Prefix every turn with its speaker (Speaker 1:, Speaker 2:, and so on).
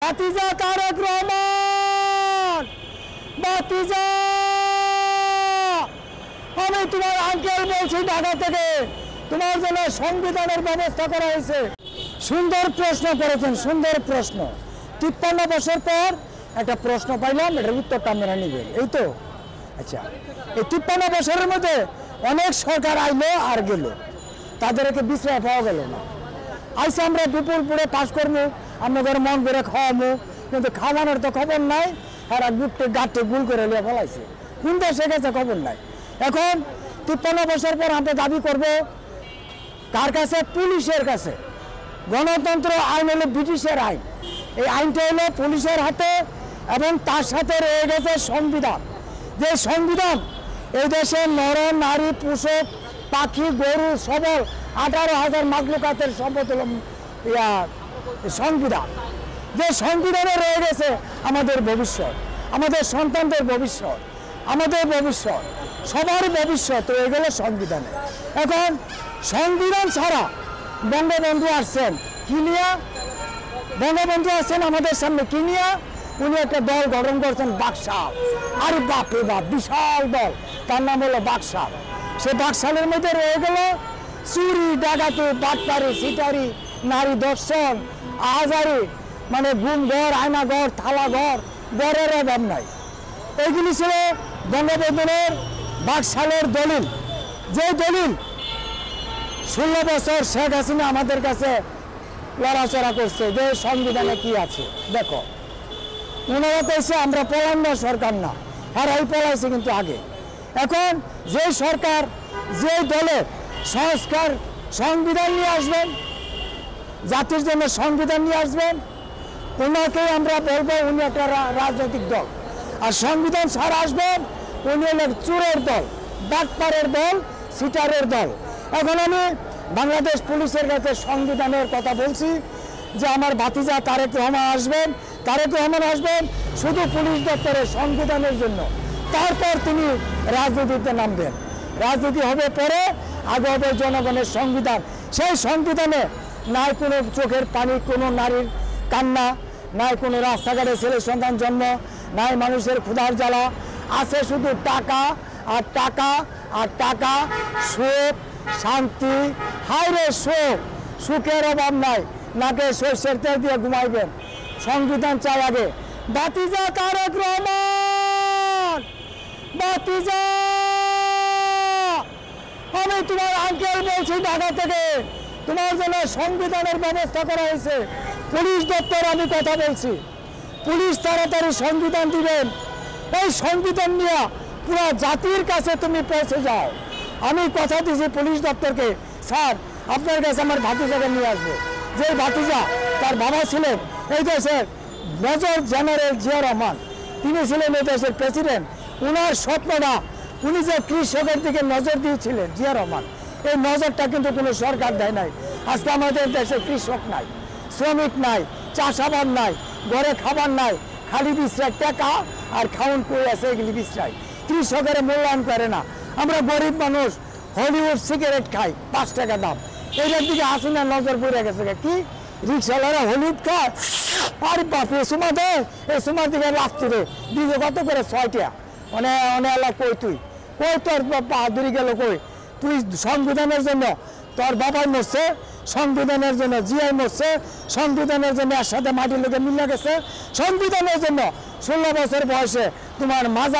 Speaker 1: ভাতিজা তারেক রহমান, ভাতিজা আমি তোমার আঙ্কেল বলছি ঢাকা থেকে, তোমার জন্য সংবিধানের ব্যবস্থা করা হয়েছে। সুন্দর প্রশ্ন করেছেন, সুন্দর প্রশ্ন। 53 বছর পর একটা প্রশ্ন পাইলাম, এটার উত্তরটা আপনারা নেবেন। এই তো আচ্ছা, এই 53 বছরের মধ্যে অনেক সরকার আইলো আর গেল, তাদেরকে বিশ্রায় পাওয়া গেল না। আইসে আমরা দুপুরে পাস করবো, আপনাদের মন করে খাওয়াবো, কিন্তু খাওয়ানোর তো খবর নাই। আর গাঁটে গুল করে নিয়ে ফেলাইছে, কোন দেশে গেছে খবর নাই। এখন 53 বছর পর আমরা দাবি করব কার কাছে? পুলিশের কাছে। গণতন্ত্র আইন হলো ব্রিটিশের আইন, এই আইনটা হলো পুলিশের হাতে, এবং তার সাথে রয়ে গেছে সংবিধান। যে সংবিধান এই দেশে নর নারী পুষক পাখি গরু সবল 18,000 মাখলুকাতের সম্পদ হলো সংবিধান। যে সংবিধানে রয়ে গেছে আমাদের ভবিষ্যৎ, আমাদের সন্তানদের ভবিষ্যৎ, আমাদের ভবিষ্যৎ, সবার ভবিষ্যৎ রয়ে গেল সংবিধানে। এখন সংবিধান ছাড়া বঙ্গবন্ধু আসছেন কি নিয়ে? বঙ্গবন্ধু আসছেন আমাদের সামনে কি নিয়ে? উনি একটা দল গঠন করছেন বাকশাল। আরে বাপরে বাপ, বিশাল দল, তার নাম হলো বাকশাল। সে বাকশালের মধ্যে রয়ে গেল চুরি ডাকাতি বাটপারি সিটারি নারী দর্শন আহাজারি, মানে গুম ঘর আয়না ঘর থালা ঘর, ঘরের অভাব নাই। এইগুলি ছিল বঙ্গবন্ধুর বাকশালের দলিল। যে দলিল 16 বছর শেখ হাসিনা আমাদের কাছে লড়াচড়া করছে যে সংবিধানে কি আছে। দেখো, ওনারা কইছে আমরা পলান্ন সরকার না, আর এই পলাইছে কিন্তু আগে। এখন যে সরকার যে দলের সংস্কার সংবিধান নিয়ে আসবেন, জাতির জন্য সংবিধান নিয়ে আসবেন, ওনাকে আমরা বলবো উনি একটা রাজনৈতিক দল। আর সংবিধান ছাড়া আসবেন উনি হলেন চোরের দল, বাটপারের দল, সিটারের দল। এখন আমি বাংলাদেশ পুলিশের কাছে সংবিধানের কথা বলছি যে আমার ভাতিজা তারেক রহমান আসবেন, তারেক রহমান আসবেন শুধু পুলিশ দপ্তরের সংবিধানের জন্য। তারপর তিনি রাজনীতিতে নামবেন, রাজনীতি হবে পরে, আগে হবে জনগণের সংবিধান। সেই সংবিধানে নাই কোনো চোখের পানি, কোনো নারীর কান্না, নাই কোনো রাস্তাঘাটে ছেলে সন্তান জন্ম, নাই মানুষের ক্ষুধার জ্বালা, আছে শুধু টাকা আর টাকা আর টাকা, সুখ শান্তি। হায়রে সুখ, সুখের অভাব নাই, নাকে সর্ষের তেল দিয়ে ঘুমাইবেন। সংবিধান চাই আগে। ভাতিজা তারেক রহমান, ভাতিজা আমি তোমার আঙ্কেল বলছি ঢাকা থেকে, তোমার জন্য সংবিধানের ব্যবস্থা করা হয়েছে। পুলিশ দপ্তর আমি কথা বলছি, পুলিশ তাড়াতাড়ি সংবিধান দিবেন। এই সংবিধান নিয়ে পুরো জাতির কাছে তুমি পৌঁছে যাও। আমি কথা দিয়েছি পুলিশ দপ্তরকে, স্যার আপনার কাছে আমার ভাতিজাকে নিয়ে আসবো। যে ভাতিজা, তার বাবা ছিলেন এই দেশের মেজর জেনারেল জিয়া রহমান, তিনি ছিলেন এই দেশের প্রেসিডেন্ট। উনার স্বপ্নটা, উনি যে কৃষকের দিকে নজর দিয়েছিলেন জিয়া রহমান, এই নজরটা কিন্তু কোনো সরকার দেয় নাই। আজকে আমাদের দেশে কৃষক নাই, শ্রমিক নাই, চাষাবাদ নাই, ঘরে খাবার নাই, খালি বিশ্রায় টাকা আর খাউন কই আছে এগুলি বিশ্রায়। কৃষকের মূল্যায়ন করে না। আমরা গরিব মানুষ হলিউড সিগারেট খাই 5 টাকা দাম, এইটার দিকে হাসিনা নজর পড়ে গেছে। কি রিক্সাওয়ালারা হলুদ খায়, আর বাপ এ সুমা দে, এই সুমার দিকে লাস্তি রে দিকে কত করে 6 টাকা। অনেক এলাকা কই তুই, কই তোর বাহাদুরি গেল কই? তুই সংবিধানের জন্য তোর বাবাই মরছে, সংবিধানের জন্য জিয়াই মরছে, সংবিধানের জন্য এর সাথে মাটির লোকে মিলে গেছে, সংবিধানের জন্য 16 বছর বয়সে তোমার মাজা